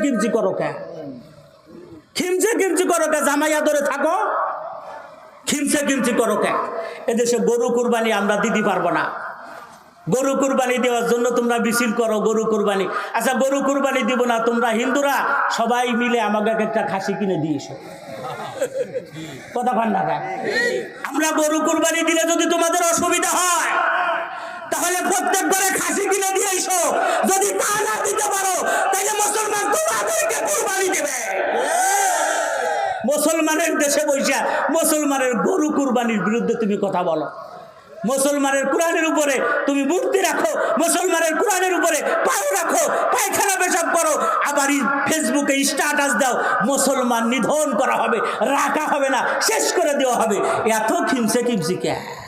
Kimchi করো কে? খিমচে kimchi করো কে? জামাইয়া ধরে থাকো, খিমচে কিমচি করো কে? এদেশে গরু কুরবানি আমরা দিতে পারবো না। গরু কুরবানি দেওয়ার জন্য তোমরা মিছিল করো গরু কুরবানি। আচ্ছা গরু কুরবানি দিব না, তোমরা হিন্দুরা সবাই মিলে আমাকে একটা খাসি কিনে দিয়েছো, কথা পান না? আমরা গরু কুরবানি দিলে যদি তোমাদের অসুবিধা হয় তাহলে প্রত্যেক ঘরে খাসি কিনে দিয়েছো। যদি তা না দিতে পারো তাহলে মুসলমান তোমাদেরকে কুরবানি দেবে। মুসলমানের দেশে বসে মুসলমানের গরু কুরবানির বিরুদ্ধে তুমি কথা বলো। মুসলমানের কোরআনের উপরে তুমি মূর্তি রাখো, মুসলমানের কোরআনের উপরে পাও রাখো, পায়খানা পেশাব করো, আবার ফেসবুকে স্ট্যাটাস দাও মুসলমান নিধন করা হবে, রাখা হবে না, শেষ করে দেওয়া হবে। এত খিমসে কিমসি কে?